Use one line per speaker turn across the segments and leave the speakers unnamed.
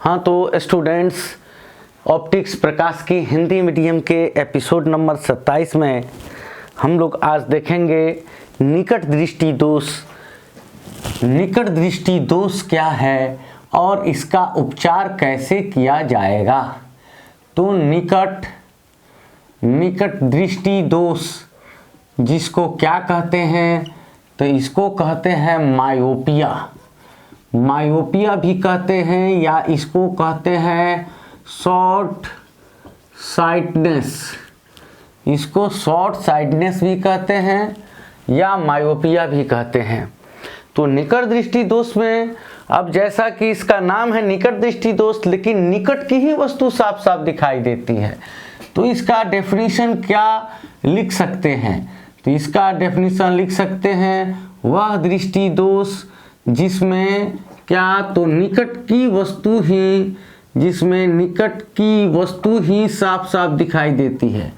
हाँ तो students, optics प्रकाश की हिंदी मीडियम के एपिसोड नंबर 27 में हम लोग आज देखेंगे निकट दृष्टि दोष। निकट दृष्टि दोष क्या है और इसका उपचार कैसे किया जाएगा। तो निकट दृष्टि दोष जिसको क्या कहते हैं, तो इसको कहते हैं मायोपिया। मायोपिया भी कहते हैं या इसको कहते हैं शॉर्ट साइटनेस। इसको शॉर्ट साइटनेस भी कहते हैं या मायोपिया भी कहते हैं। तो निकट दृष्टि दोष में अब जैसा कि इसका नाम है निकट दृष्टि दोष, लेकिन निकट की ही वस्तु साफ साफ दिखाई देती है। तो इसका डेफिनेशन क्या लिख सकते हैं, तो इसका डेफिनेशन लिख सकते हैं वह दृष्टि दोष जिसमें क्या, तो निकट की वस्तु ही, जिसमें निकट की वस्तु ही साफ साफ दिखाई देती है।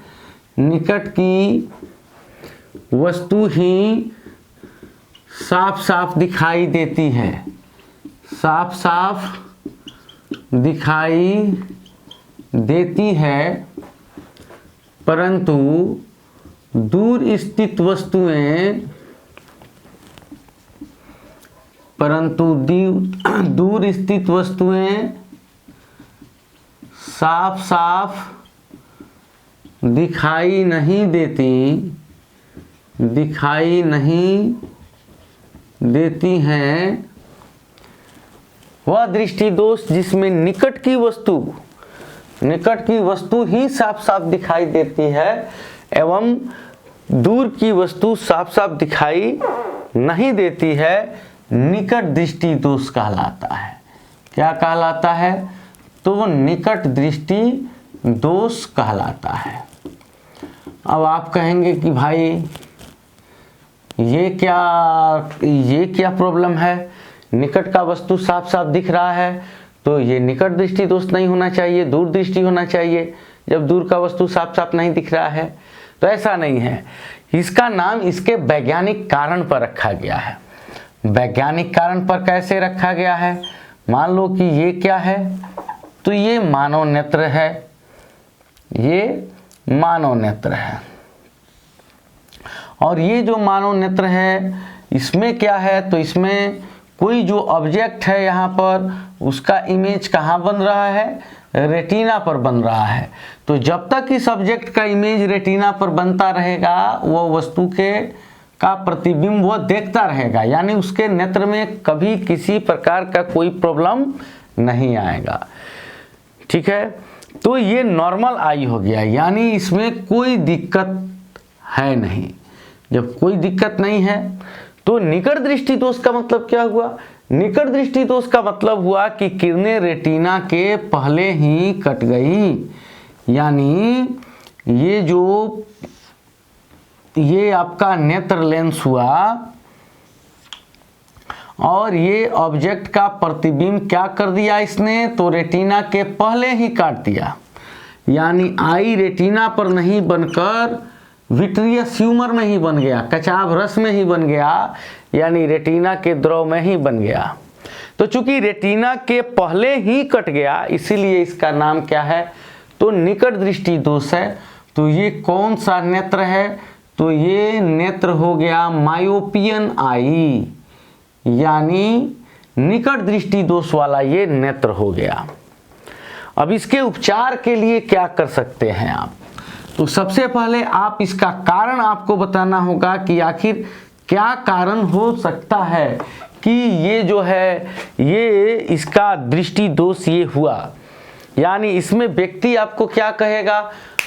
निकट की वस्तु ही साफ साफ दिखाई देती है, साफ साफ दिखाई देती है, परंतु दूर स्थित वस्तुएं, दूर स्थित वस्तुएं साफ साफ दिखाई नहीं देती हैं। वह दृष्टि दोष जिसमें निकट की वस्तु ही साफ साफ दिखाई देती है एवं दूर की वस्तु साफ साफ दिखाई नहीं देती है, निकट दृष्टि दोष कहलाता है। क्या कहलाता है, तो निकट दृष्टि दोष कहलाता है। अब आप कहेंगे कि भाई ये क्या प्रॉब्लम है, निकट का वस्तु साफ साफ दिख रहा है तो ये निकट दृष्टि दोष नहीं होना चाहिए, दूर दृष्टि होना चाहिए जब दूर का वस्तु साफ साफ नहीं दिख रहा है। तो ऐसा नहीं है, इसका नाम इसके वैज्ञानिक कारण पर रखा गया है। वैज्ञानिक कारण पर कैसे रखा गया है, मान लो कि ये क्या है, तो ये मानव नेत्र है, ये मानव नेत्र है। और ये जो मानव नेत्र है इसमें क्या है, तो इसमें कोई जो ऑब्जेक्ट है यहाँ पर उसका इमेज कहाँ बन रहा है, रेटिना पर बन रहा है। तो जब तक इस ऑब्जेक्ट का इमेज रेटिना पर बनता रहेगा वो वस्तु का प्रतिबिंब वो देखता रहेगा, यानी उसके नेत्र में कभी किसी प्रकार का कोई प्रॉब्लम नहीं आएगा। ठीक है, तो ये नॉर्मल आई हो गया, यानी इसमें कोई दिक्कत है नहीं। जब कोई दिक्कत नहीं है तो निकट दृष्टि दोष का मतलब क्या हुआ, निकट दृष्टि दोष का मतलब हुआ कि किरणें रेटिना के पहले ही कट गई, यानी ये आपका नेत्र लेंस हुआ और ये ऑब्जेक्ट का प्रतिबिंब क्या कर दिया इसने, तो रेटिना के पहले ही काट दिया, यानी आई रेटिना पर नहीं बनकर विट्रियस ह्यूमर में ही बन गया, कचाभ रस में ही बन गया, यानी रेटिना के द्रव में ही बन गया। तो चूंकि रेटिना के पहले ही कट गया इसीलिए इसका नाम क्या है, तो निकट दृष्टि दोष है। तो ये कौन सा नेत्र है, तो ये नेत्र हो गया मायोपियन आई, यानी निकट दृष्टि दोष वाला ये नेत्र हो गया। अब इसके उपचार के लिए क्या कर सकते हैं आप, तो सबसे पहले आप इसका कारण आपको बताना होगा कि आखिर क्या कारण हो सकता है कि ये जो है ये इसका दृष्टि दोष ये हुआ। यानी इसमें व्यक्ति आपको क्या कहेगा,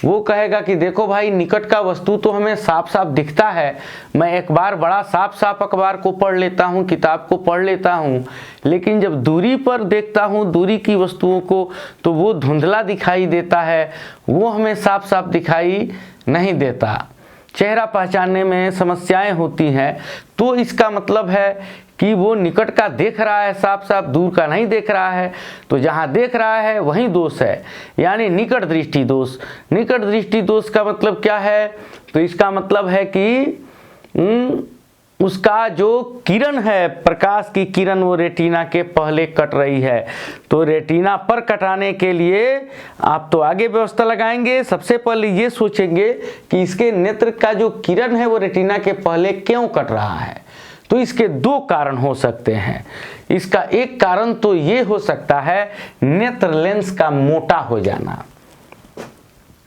वो कहेगा कि देखो भाई निकट का वस्तु तो हमें साफ साफ दिखता है, मैं एक बार बड़ा साफ साफ अखबार को पढ़ लेता हूँ, किताब को पढ़ लेता हूँ, लेकिन जब दूरी पर देखता हूँ दूरी की वस्तुओं को तो वो धुंधला दिखाई देता है, वो हमें साफ साफ दिखाई नहीं देता, चेहरा पहचानने में समस्याएं होती हैं। तो इसका मतलब है कि वो निकट का देख रहा है साफ साफ, दूर का नहीं देख रहा है, तो जहाँ देख रहा है वहीं दोष है, यानी निकट दृष्टि दोष। निकट दृष्टि दोष का मतलब क्या है, तो इसका मतलब है कि उसका जो किरण है, प्रकाश की किरण, वो रेटिना के पहले कट रही है। तो रेटिना पर कटाने के लिए आप तो आगे व्यवस्था लगाएंगे। सबसे पहले ये सोचेंगे कि इसके नेत्र का जो किरण है वो रेटिना के पहले क्यों कट रहा है। तो इसके दो कारण हो सकते हैं। इसका एक कारण तो ये हो सकता है नेत्र लेंस का मोटा हो जाना।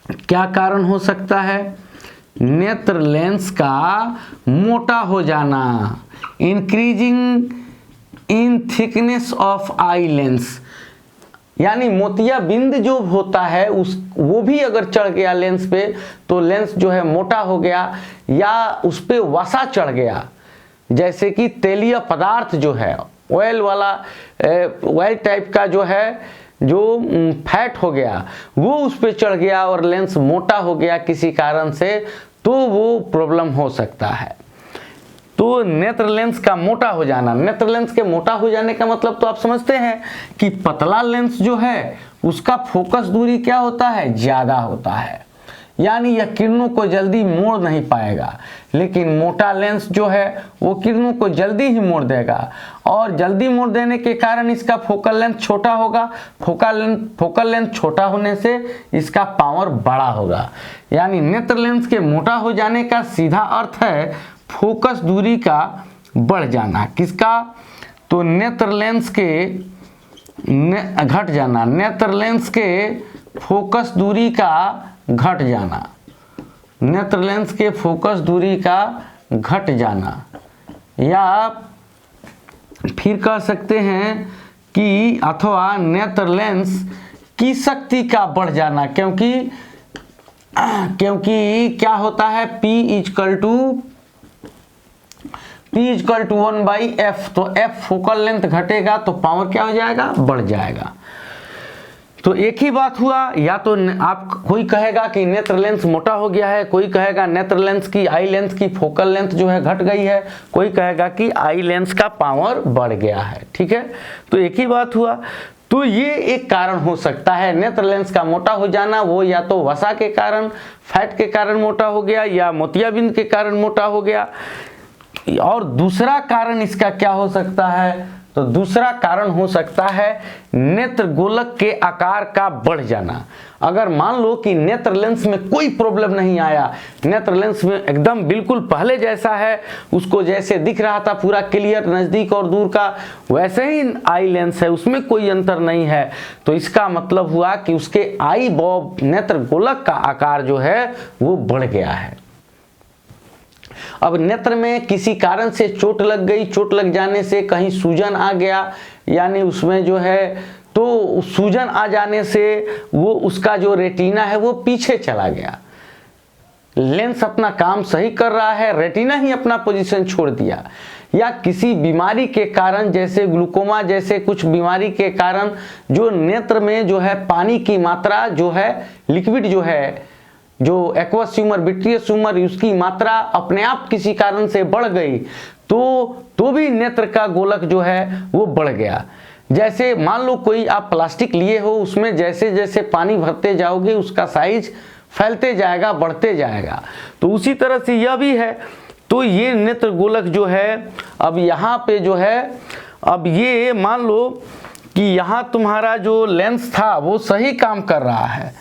क्या कारण हो सकता है? नेत्र लेंस का मोटा हो जाना, increasing in thickness of eye lens, यानी मोतियाबिंद जो होता है वो भी अगर चढ़ गया लेंस पे तो लेंस जो है मोटा हो गया, या उस पे वसा चढ़ गया, जैसे कि तेलीय पदार्थ जो है, ऑयल वाला ऑयल टाइप का जो है, जो फैट हो गया वो उस पे चढ़ गया और लेंस मोटा हो गया किसी कारण से, तो वो प्रॉब्लम हो सकता है। तो नेत्र लेंस का मोटा हो जाना, नेत्र लेंस के मोटा हो जाने का मतलब तो आप समझते हैं कि पतला लेंस जो है उसका फोकस दूरी क्या होता है, ज्यादा होता है, यानी यह किरणों को जल्दी मोड़ नहीं पाएगा। लेकिन मोटा लेंस जो है वो किरणों को जल्दी ही मोड़ देगा, और जल्दी मोड़ देने के कारण इसका फोकल लेंथ छोटा होगा। फोकल लेंथ छोटा होने से इसका पावर बड़ा होगा। यानी नेत्र लेंस के मोटा हो जाने का सीधा अर्थ है फोकस दूरी का बढ़ जाना। किसका? तो नेत्र लेंस के घट जाना, नेत्र लेंस के फोकस दूरी का घट जाना, नेत्र लेंस के फोकस दूरी का घट जाना, या फिर कह सकते हैं कि अथवा नेत्र लेंस की शक्ति का बढ़ जाना, क्योंकि क्या होता है, P इजकल टू 1/f, तो f फोकल लेंथ घटेगा तो पावर क्या हो जाएगा, बढ़ जाएगा। तो एक ही बात हुआ, या तो आप कोई कहेगा कि नेत्र लेंस मोटा हो गया है, कोई कहेगा नेत्र लेंस की आई लेंस की फोकल लेंथ जो है घट गई है, कोई कहेगा कि आई लेंस का पावर बढ़ गया है। ठीक है, तो एक ही बात हुआ। तो ये एक कारण हो सकता है नेत्र लेंस का मोटा हो जाना, वो या तो वसा के कारण, फैट के कारण मोटा हो गया, या मोतियाबिंद के कारण मोटा हो गया। और दूसरा कारण इसका क्या हो सकता है? तो दूसरा कारण हो सकता है नेत्र गोलक के आकार का बढ़ जाना। अगर मान लो कि नेत्र लेंस में कोई प्रॉब्लम नहीं आया, नेत्र लेंस में एकदम बिल्कुल पहले जैसा है, उसको जैसे दिख रहा था पूरा क्लियर नज़दीक और दूर का, वैसे ही आई लेंस है, उसमें कोई अंतर नहीं है, तो इसका मतलब हुआ कि उसके आई बॉब नेत्र गोलक का आकार जो है वो बढ़ गया है। अब नेत्र में किसी कारण से चोट लग गई, चोट लग जाने से कहीं सूजन आ गया, यानी उसमें जो है, तो सूजन आ जाने से वो उसका जो रेटिना है वो पीछे चला गया। लेंस अपना काम सही कर रहा है, रेटिना ही अपना पोजीशन छोड़ दिया। या किसी बीमारी के कारण, जैसे ग्लूकोमा जैसे कुछ बीमारी के कारण जो नेत्र में जो है पानी की मात्रा जो है, लिक्विड जो है, जो एक्वस ट्यूमर, विट्रियस ट्यूमर, उसकी मात्रा अपने आप किसी कारण से बढ़ गई, तो भी नेत्र का गोलक जो है वो बढ़ गया। जैसे मान लो कोई आप प्लास्टिक लिए हो, उसमें जैसे जैसे पानी भरते जाओगे उसका साइज फैलते जाएगा, बढ़ते जाएगा, तो उसी तरह से यह भी है। तो ये नेत्र गोलक जो है, अब यहाँ पे जो है, अब ये मान लो कि यहाँ तुम्हारा जो लेंस था वो सही काम कर रहा है,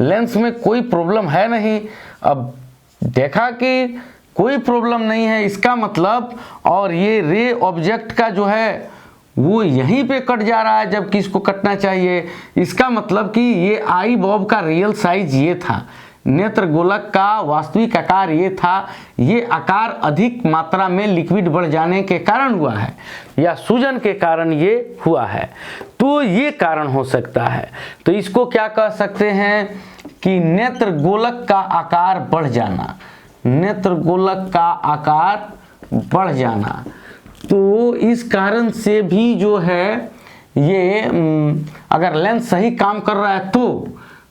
लेंस में कोई प्रॉब्लम है नहीं। अब देखा कि कोई प्रॉब्लम नहीं है, इसका मतलब, और ये रे ऑब्जेक्ट का जो है वो यहीं पे कट जा रहा है जबकि इसको कटना चाहिए। इसका मतलब कि ये आई बॉब का रियल साइज ये था, नेत्र गोलक का वास्तविक आकार ये था। ये आकार अधिक मात्रा में लिक्विड बढ़ जाने के कारण हुआ है, या सूजन के कारण ये हुआ है, तो ये कारण हो सकता है। तो इसको क्या कह सकते हैं कि नेत्र गोलक का आकार बढ़ जाना, नेत्र गोलक का आकार बढ़ जाना। तो इस कारण से भी जो है ये अगर लेंस सही काम कर रहा है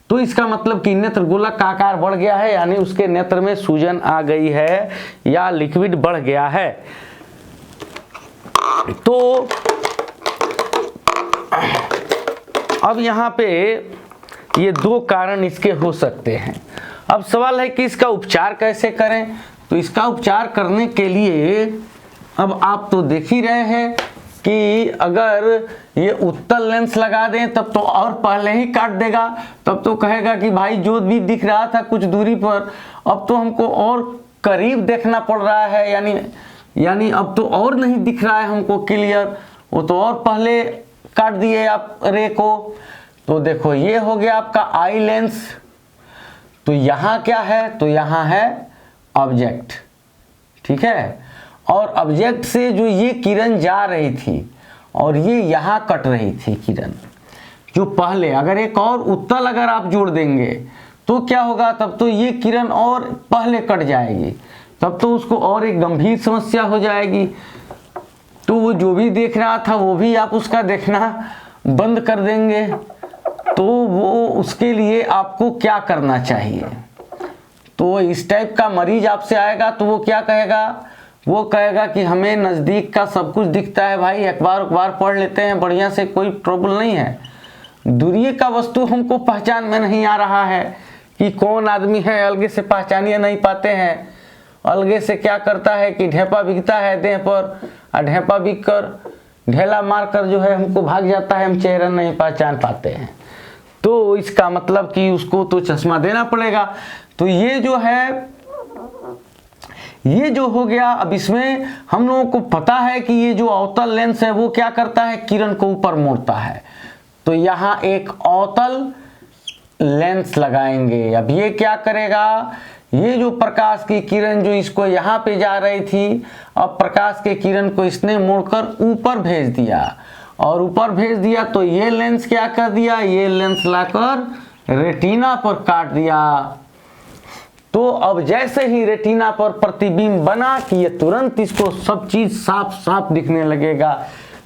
तो इसका मतलब कि नेत्र गोलक का आकार बढ़ गया है, यानी उसके नेत्र में सूजन आ गई है या लिक्विड बढ़ गया है। तो अब यहाँ पे ये दो कारण इसके हो सकते हैं। अब सवाल है कि इसका उपचार कैसे करें। तो इसका उपचार करने के लिए अब आप तो देख ही रहे हैं कि अगर ये उत्तल लेंस लगा दें तब तो और पहले ही काट देगा, तब तो कहेगा कि भाई जो भी दिख रहा था कुछ दूरी पर, अब तो हमको और करीब देखना पड़ रहा है, यानी अब तो और नहीं दिख रहा है हमको क्लियर, वो तो और पहले काट दिए आप रे को। तो देखो ये हो गया आपका आई लेंस। तो यहाँ क्या है, तो यहाँ है ऑब्जेक्ट, ठीक है। और ऑब्जेक्ट से जो ये किरण जा रही थी और ये यहाँ कट रही थी किरण, जो पहले, अगर एक और उत्तल अगर आप जोड़ देंगे तो क्या होगा, तब तो ये किरण और पहले कट जाएगी, तब तो उसको और एक गंभीर समस्या हो जाएगी। तो वो जो भी देख रहा था वो भी आप उसका देखना बंद कर देंगे। तो वो उसके लिए आपको क्या करना चाहिए, तो इस टाइप का मरीज आपसे आएगा तो वो क्या कहेगा, वो कहेगा कि हमें नज़दीक का सब कुछ दिखता है भाई, अखबार पढ़ लेते हैं बढ़िया से, कोई ट्रबल नहीं है, दूरिये का वस्तु हमको पहचान में नहीं आ रहा है कि कौन आदमी है, अलगे से पहचानिए नहीं पाते हैं। अलगे से क्या करता है कि ढेपा बिकता है देह पर, और ढेपा बिक कर ढेला मार कर जो है हमको भाग जाता है, हम चेहरा नहीं पहचान पाते हैं। तो इसका मतलब कि उसको तो चश्मा देना पड़ेगा। तो ये जो है, ये जो हो गया। अब इसमें हम लोगों को पता है कि ये जो अवतल लेंस है वो क्या करता है, किरण को ऊपर मोड़ता है। तो यहाँ एक अवतल लेंस लगाएंगे। अब ये क्या करेगा, ये जो प्रकाश की किरण जो इसको यहाँ पे जा रही थी, अब प्रकाश के किरण को इसने मोड़कर ऊपर भेज दिया, और ऊपर भेज दिया तो ये लेंस क्या कर दिया, ये लेंस लाकर रेटिना पर काट दिया। तो अब जैसे ही रेटिना पर प्रतिबिंब बना कि ये तुरंत इसको सब चीज साफ साफ दिखने लगेगा।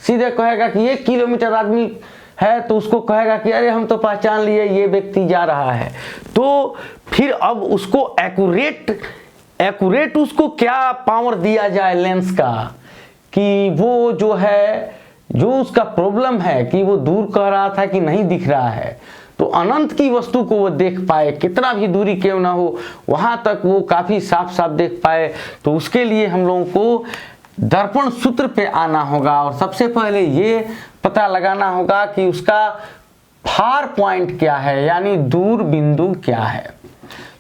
सीधे कहेगा कि 1 किलोमीटर आदमी है तो उसको कहेगा कि अरे हम तो पहचान लिए ये व्यक्ति जा रहा है। तो फिर अब उसको एक्यूरेट उसको क्या पावर दिया जाए लेंस का, कि वो जो है, जो उसका प्रॉब्लम है कि वो दूर कह रहा था कि नहीं दिख रहा है, तो अनंत की वस्तु को वो देख पाए, कितना भी दूरी क्यों ना हो वहां तक वो काफी साफ साफ देख पाए। तो उसके लिए हम लोगों को दर्पण सूत्र पे आना होगा, और सबसे पहले ये पता लगाना होगा कि उसका फार पॉइंट क्या है, यानी दूर बिंदु क्या है।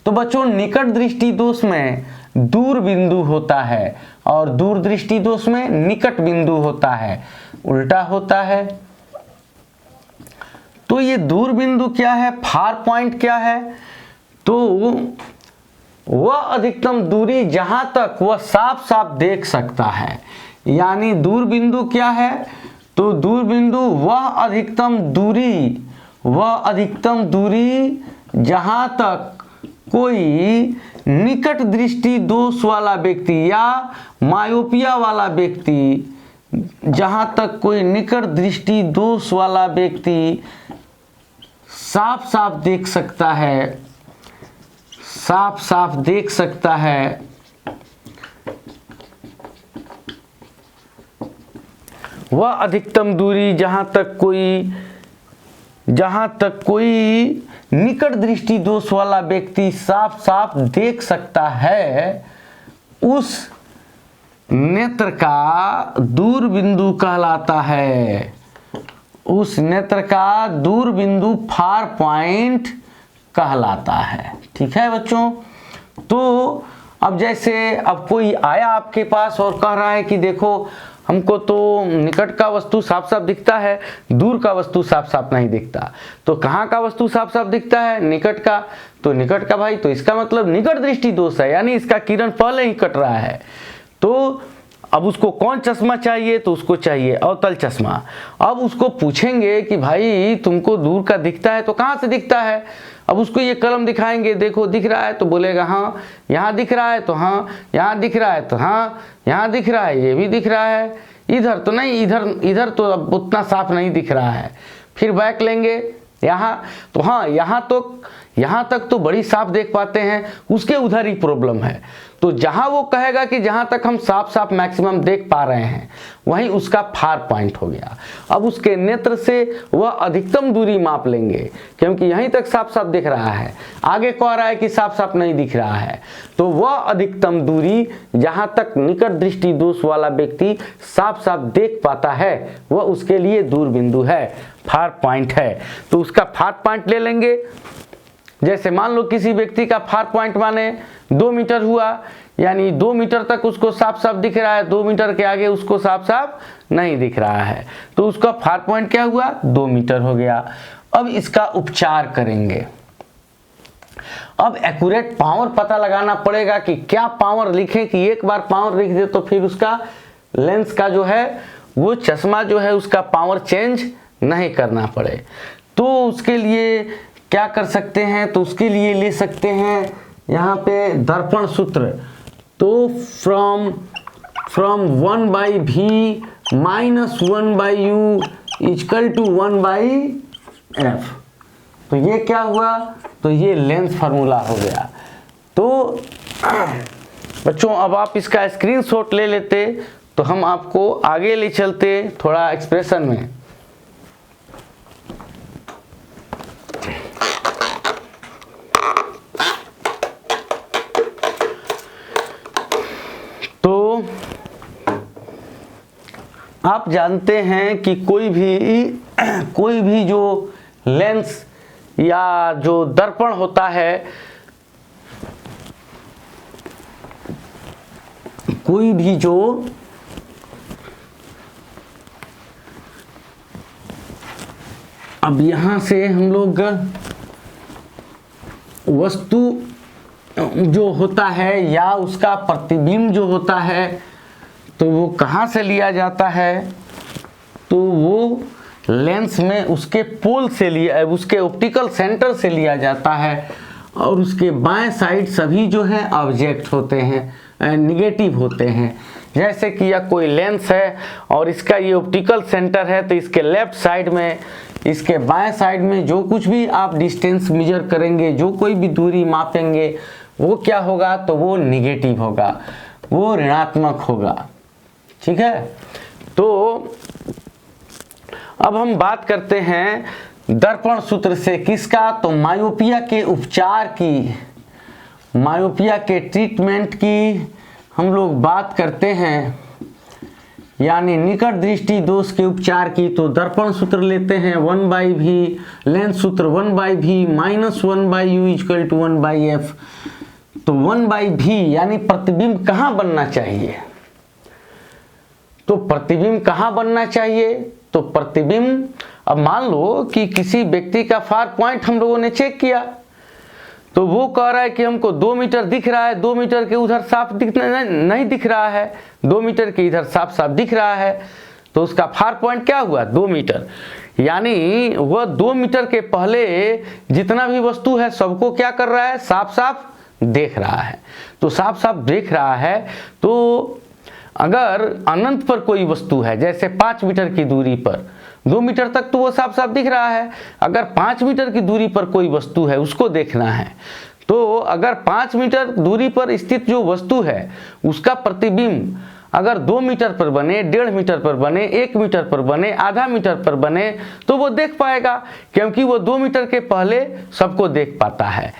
तो बच्चों, निकट दृष्टि दोष में दूर बिंदु होता है और दूर दृष्टि दोष में निकट बिंदु होता है, उल्टा होता है। तो ये दूर बिंदु क्या है, फार पॉइंट क्या है, तो वह अधिकतम दूरी जहां तक वह साफ साफ देख सकता है। यानी दूर बिंदु क्या है, तो दूर बिंदु वह अधिकतम दूरी जहां तक कोई निकट दृष्टि दोष वाला व्यक्ति या मायोपिया वाला व्यक्ति, जहां तक कोई निकट दृष्टि दोष वाला व्यक्ति साफ साफ देख सकता है, साफ साफ देख सकता है, वह अधिकतम दूरी जहां तक कोई निकट दृष्टि दोष वाला व्यक्ति साफ साफ देख सकता है, उस नेत्र का दूर बिंदु कहलाता है। उस नेत्र का दूर बिंदु फार पॉइंट कहलाता है। ठीक है बच्चों। तो अब जैसे अब कोई आया आपके पास और कह रहा है कि देखो हमको तो निकट का वस्तु साफ साफ दिखता है, दूर का वस्तु साफ साफ नहीं दिखता। तो कहाँ का वस्तु साफ साफ दिखता है, निकट का। तो निकट का भाई, तो इसका मतलब निकट दृष्टि दोष है, यानी इसका किरण पहले ही कट रहा है। तो अब उसको कौन चश्मा चाहिए, तो उसको चाहिए अवतल चश्मा। अब उसको पूछेंगे कि भाई तुमको दूर का दिखता है तो कहाँ से दिखता है। अब उसको ये कलम दिखाएंगे, देखो दिख रहा है, तो बोलेगा हाँ यहाँ दिख रहा है, तो हाँ यहाँ दिख रहा है, तो हाँ यहाँ दिख रहा है, ये भी दिख रहा है, इधर तो नहीं, इधर तो अब उतना साफ नहीं दिख रहा है। फिर बैक लेंगे, यहाँ तो हाँ, यहाँ तक तो बड़ी साफ देख पाते हैं, उसके उधर ही प्रॉब्लम है। तो जहाँ वो कहेगा कि जहाँ तक हम साफ साफ मैक्सिमम देख पा रहे हैं वहीं उसका फार पॉइंट हो गया। अब उसके नेत्र से वह अधिकतम दूरी माप लेंगे, क्योंकि यहीं तक साफ साफ दिख रहा है, आगे कह रहा है कि साफ साफ नहीं दिख रहा है। तो वह अधिकतम दूरी जहाँ तक निकट दृष्टि दोष वाला व्यक्ति साफ साफ देख पाता है वह उसके लिए दूर बिंदु है, फार पॉइंट है। तो उसका फार पॉइंट ले लेंगे। जैसे मान लो किसी व्यक्ति का फार पॉइंट माने 2 मीटर हुआ, यानी 2 मीटर तक उसको साफ साफ दिख रहा है, 2 मीटर के आगे उसको साफ साफ नहीं दिख रहा है, तो उसका फार पॉइंट क्या हुआ, 2 मीटर हो गया। अब इसका उपचार करेंगे। अब एक्यूरेट पावर पता लगाना पड़ेगा कि क्या पावर लिखें कि एक बार पावर लिख दे तो फिर उसका लेंस का जो है वो चश्मा जो है उसका पावर चेंज नहीं करना पड़े। तो उसके लिए क्या कर सकते हैं, तो उसके लिए ले सकते हैं यहाँ पे दर्पण सूत्र। तो from 1/v minus 1/u equal to 1/f। तो ये क्या हुआ, तो ये लेंस फार्मूला हो गया। तो बच्चों अब आप इसका स्क्रीनशॉट ले लेते तो हम आपको आगे ले चलते थोड़ा एक्सप्रेशन में। तो आप जानते हैं कि कोई भी जो लेंस या जो दर्पण होता है, कोई भी जो अब यहां से हम लोग वस्तु जो होता है या उसका प्रतिबिंब जो होता है तो वो कहाँ से लिया जाता है, तो वो लेंस में उसके पोल से लिया, उसके ऑप्टिकल सेंटर से लिया जाता है। और उसके बाएं साइड सभी जो है ऑब्जेक्ट होते हैं, निगेटिव होते हैं। जैसे कि यह कोई लेंस है और इसका ये ऑप्टिकल सेंटर है, तो इसके लेफ्ट साइड में, इसके बाएं साइड में जो कुछ भी आप डिस्टेंस मेजर करेंगे, जो कोई भी दूरी मापेंगे, वो क्या होगा, तो वो निगेटिव होगा, वो ऋणात्मक होगा। ठीक है। तो अब हम बात करते हैं दर्पण सूत्र से किसका, तो मायोपिया के उपचार की, मायोपिया के ट्रीटमेंट की हम लोग बात करते हैं, यानी निकट दृष्टि दोष के उपचार की। तो दर्पण सूत्र लेते हैं 1/v, लेंस सूत्र 1/v minus 1/u equal to 1/f। तो 1/v यानी प्रतिबिंब कहाँ बनना चाहिए, तो प्रतिबिंब कहाँ बनना चाहिए, तो प्रतिबिंब, अब मान लो कि किसी व्यक्ति का फार पॉइंट हम लोगों ने चेक किया, तो वो कह रहा है कि हमको 2 मीटर दिख रहा है, 2 मीटर के उधर साफ नहीं दिख रहा है, 2 मीटर के इधर साफ साफ दिख रहा है। तो उसका फार पॉइंट क्या हुआ, 2 मीटर। यानी वह 2 मीटर के पहले जितना भी वस्तु है सबको क्या कर रहा है, साफ साफ देख रहा है। तो साफ साफ देख रहा है, तो अगर अनंत पर कोई वस्तु है, जैसे 5 मीटर की दूरी पर, 2 मीटर तक तो वो साफ साफ दिख रहा है, अगर 5 मीटर की दूरी पर कोई वस्तु है उसको देखना है, तो अगर 5 मीटर दूरी पर स्थित जो वस्तु है उसका प्रतिबिंब अगर 2 मीटर पर बने, 1.5 मीटर पर बने, 1 मीटर पर बने, आधा मीटर पर बने, तो वो देख पाएगा, क्योंकि वो 2 मीटर के पहले सबको देख पाता है।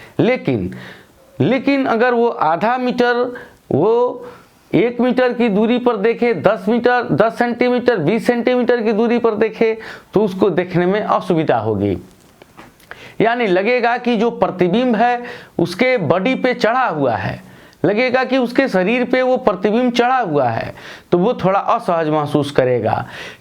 लेकिन अगर वो आधा मीटर, वो 1 मीटर की दूरी पर देखे, 10 मीटर, 10 सेंटीमीटर, 20 सेंटीमीटर की दूरी पर देखे, तो उसको देखने में असुविधा होगी। यानी लगेगा कि जो प्रतिबिंब है उसके बॉडी पे चढ़ा हुआ है, लगेगा कि उसके शरीर पे वो प्रतिबिंब चढ़ा हुआ है, तो वो थोड़ा असहज महसूस करेगा।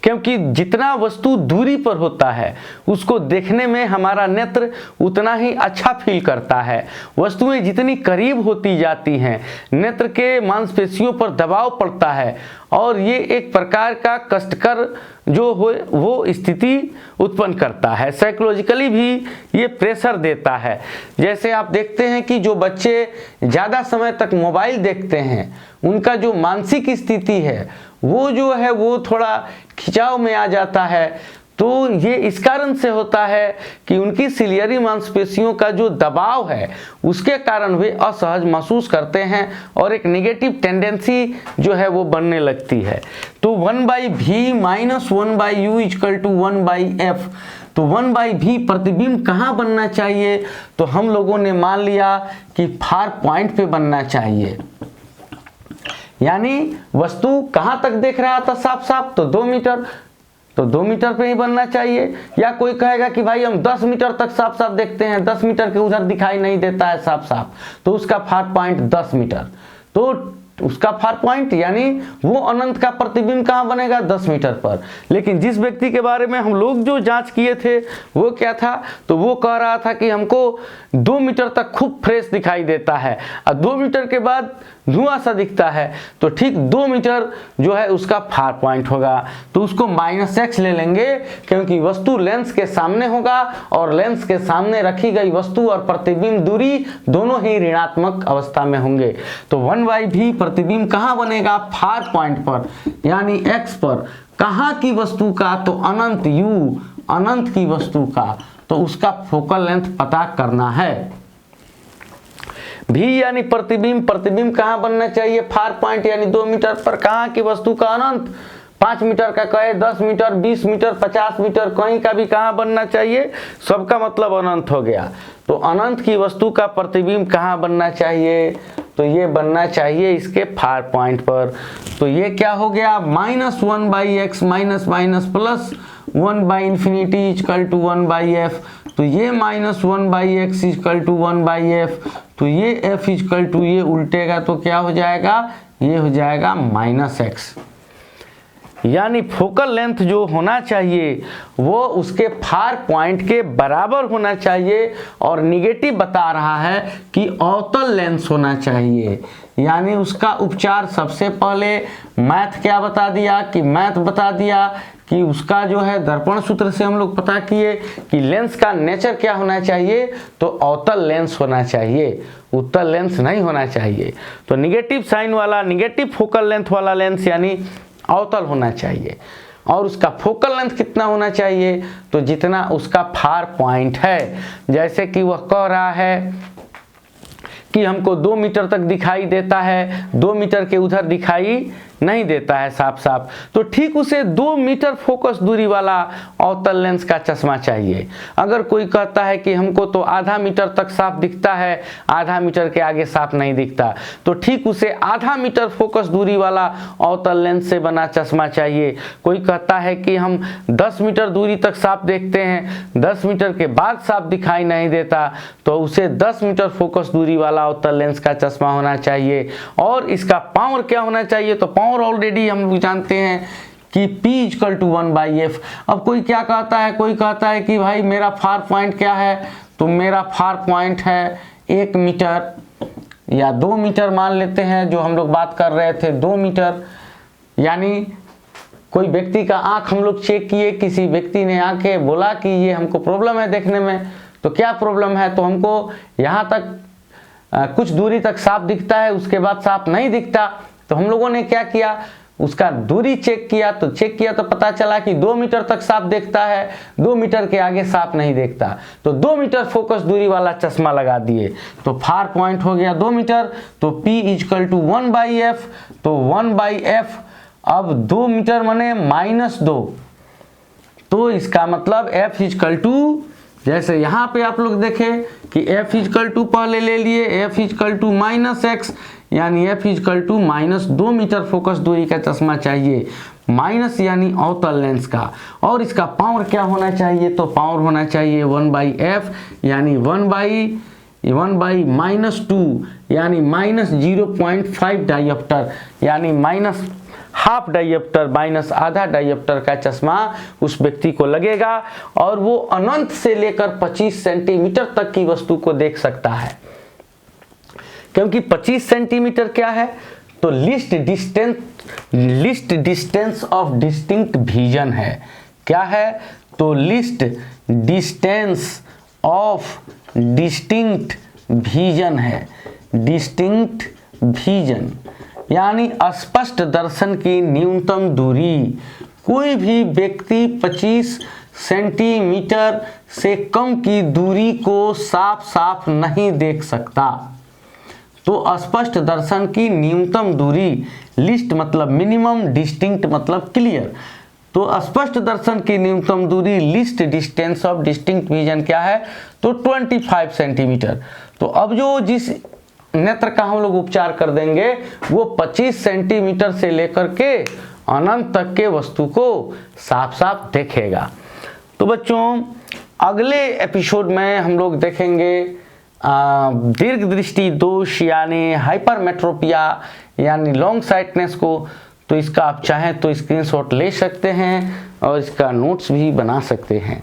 क्योंकि जितना वस्तु दूरी पर होता है उसको देखने में हमारा नेत्र उतना ही अच्छा फील करता है। वस्तुएं जितनी करीब होती जाती हैं, नेत्र के मांसपेशियों पर दबाव पड़ता है और ये एक प्रकार का कष्टकर जो हो वो स्थिति उत्पन्न करता है। साइकोलॉजिकली भी ये प्रेशर देता है। जैसे आप देखते हैं कि जो बच्चे ज़्यादा समय तक मोबाइल देखते हैं, उनका जो मानसिक स्थिति है वो जो है वो थोड़ा खिंचाव में आ जाता है। तो ये इस कारण से होता है कि उनकी सिलियरी मांसपेशियों का जो दबाव है उसके कारण वे असहज महसूस करते हैं और एक नेगेटिव टेंडेंसी जो है वो बनने लगती है। तो 1/v minus 1/u equal to 1/f। तो 1/v प्रतिबिंब कहाँ बनना चाहिए? तो हम लोगों ने मान लिया कि फार पॉइंट पे बनना चाहिए, यानी वस्तु कहाँ तक देख रहा था साफ साफ? तो 2 मीटर, तो 2 मीटर पे ही बनना चाहिए। या कोई कहेगा कि भाई हम 10 मीटर तक साफ साफ देखते हैं, 10 मीटर के उधर दिखाई नहीं देता है साफ साफ, तो उसका फार पॉइंट 10 मीटर। तो उसका फार पॉइंट यानी वो अनंत का प्रतिबिंब कहाँ बनेगा? 10 मीटर पर। लेकिन जिस व्यक्ति के बारे में हम लोग जो जांच किए थे वो क्या था? तो वो कह रहा था कि हमको 2 मीटर तक खूब फ्रेश दिखाई देता है और 2 मीटर के बाद धुआं सा दिखता है। तो ठीक 2 मीटर जो है उसका फार पॉइंट होगा, तो उसको -x ले लेंगे, क्योंकि वस्तु लेंस के सामने होगा और लेंस के सामने रखी गई वस्तु और प्रतिबिंब दूरी दोनों ही ऋणात्मक अवस्था में होंगे। तो 1/v प्रतिबिंब कहाँ बनेगा? फार पॉइंट पर, यानी x पर। कहाँ की वस्तु का? तो अनंत u, अनंत की वस्तु का। तो उसका फोकल लेंथ पता करना है। भी यानी प्रतिबिंब, प्रतिबिंब कहाँ बनना चाहिए? फार पॉइंट यानी 2 मीटर पर। कहाँ की वस्तु का? अनंत। 5 मीटर का कहे, 10 मीटर, 20 मीटर, 50 मीटर, कहीं का भी कहाँ बनना चाहिए? सबका मतलब अनंत हो गया। तो अनंत की वस्तु का प्रतिबिंब कहाँ बनना चाहिए? तो ये बनना चाहिए इसके फार पॉइंट पर। तो ये क्या हो गया? -1/x minus minus plus 1/∞ equal to 1/f। तो ये -1/x इक्वल टू 1/f। तो ये f इक्वल टू, ये उल्टेगा तो क्या हो जाएगा? ये हो जाएगा -x। यानी फोकल लेंथ जो होना चाहिए वो उसके फार पॉइंट के बराबर होना चाहिए, और निगेटिव बता रहा है कि अवतल लेंस होना चाहिए। यानी उसका उपचार सबसे पहले मैथ क्या बता दिया कि मैथ बता दिया कि उसका जो है दर्पण सूत्र से हम लोग पता किए कि लेंस का नेचर क्या होना चाहिए, तो अवतल लेंस होना चाहिए, उत्तल लेंस नहीं होना चाहिए। तो निगेटिव साइन वाला, निगेटिव फोकल लेंथ वाला लेंस यानी अवतल होना चाहिए। और उसका फोकल लेंथ कितना होना चाहिए? तो जितना उसका फार पॉइंट है। जैसे कि वह कह रहा है कि हमको 2 मीटर तक दिखाई देता है, 2 मीटर के उधर दिखाई नहीं देता है साफ साफ, तो ठीक उसे 2 मीटर फोकस दूरी वाला अवतल लेंस का चश्मा चाहिए। अगर कोई कहता है कि हमको तो आधा मीटर तक साफ दिखता है, आधा मीटर के आगे साफ नहीं दिखता, तो ठीक उसे आधा मीटर फोकस दूरी वाला अवतल लेंस से बना चश्मा चाहिए। कोई कहता है कि हम 10 मीटर दूरी तक साफ देखते हैं, 10 मीटर के बाद साफ दिखाई नहीं देता, तो उसे 10 मीटर फोकस दूरी वाला अवतल लेंस का चश्मा होना चाहिए। और इसका पावर क्या होना चाहिए? तो पावर ऑलरेडी हम लोग जानते हैं कि P इक्वल टू 1/f। अब कोई क्या कहता है? कोई कहता है कि भाई मेरा फार पॉइंट क्या है? तो मेरा फार पॉइंट है 1 मीटर या 2 मीटर मान लेते हैं, जो हम लोग बात कर रहे थे 2 मीटर। यानी कोई व्यक्ति का आंख हम लोग चेक किए, किसी व्यक्ति ने आके बोला कि ये हमको प्रॉब्लम है देखने में। तो क्या प्रॉब्लम है? तो हमको यहाँ तक कुछ दूरी तक साफ दिखता है, उसके बाद साफ नहीं दिखता। तो हम लोगों ने क्या किया? उसका दूरी चेक किया, तो चेक किया तो पता चला कि 2 मीटर तक साफ देखता है, 2 मीटर के आगे साफ नहीं देखता। तो 2 मीटर फोकस दूरी वाला चश्मा लगा दिए, तो फार पॉइंट हो गया 2 मीटर। तो P इक्वल टू 1/f। तो 1/f, अब 2 मीटर माने -2, तो इसका मतलब f इक्वल टू, जैसे यहाँ पे आप लोग देखें कि f इक्वल टू पहले ले लिए, f इक्वल टू -x, यानी f equal to -2 metre focus दूरी का चश्मा चाहिए, माइनस यानी अवतल लेंस का। और इसका पावर क्या होना चाहिए? तो पावर होना चाहिए 1/f, यानी 1/-2, यानी -0.5 डायोप्टर, यानी हाफ डायोप्टर, आधा डायोप्टर का चश्मा उस व्यक्ति को लगेगा, और वो अनंत से लेकर 25 सेंटीमीटर तक की वस्तु को देख सकता है। क्योंकि 25 सेंटीमीटर क्या है? तो list distance of distinct vision है। क्या है? तो list distance of distinct vision है। डिस्टिंक्ट विजन यानी स्पष्ट दर्शन की न्यूनतम दूरी। कोई भी व्यक्ति 25 सेंटीमीटर से कम की दूरी को साफ साफ नहीं देख सकता। तो स्पष्ट दर्शन की न्यूनतम दूरी, लिस्ट मतलब मिनिमम, डिस्टिंक्ट मतलब क्लियर। तो स्पष्ट दर्शन की न्यूनतम दूरी, list distance of distinct vision क्या है, तो 25 सेंटीमीटर। तो अब जो जिस नेत्र का हम लोग उपचार कर देंगे वो 25 सेंटीमीटर से लेकर के अनंत तक के वस्तु को साफ साफ देखेगा। तो बच्चों अगले एपिसोड में हम लोग देखेंगे दीर्घ दृष्टि दोष यानी हाइपरमेट्रोपिया यानी लॉन्ग साइटनेस को। तो इसका आप चाहें तो स्क्रीनशॉट ले सकते हैं और इसका नोट्स भी बना सकते हैं।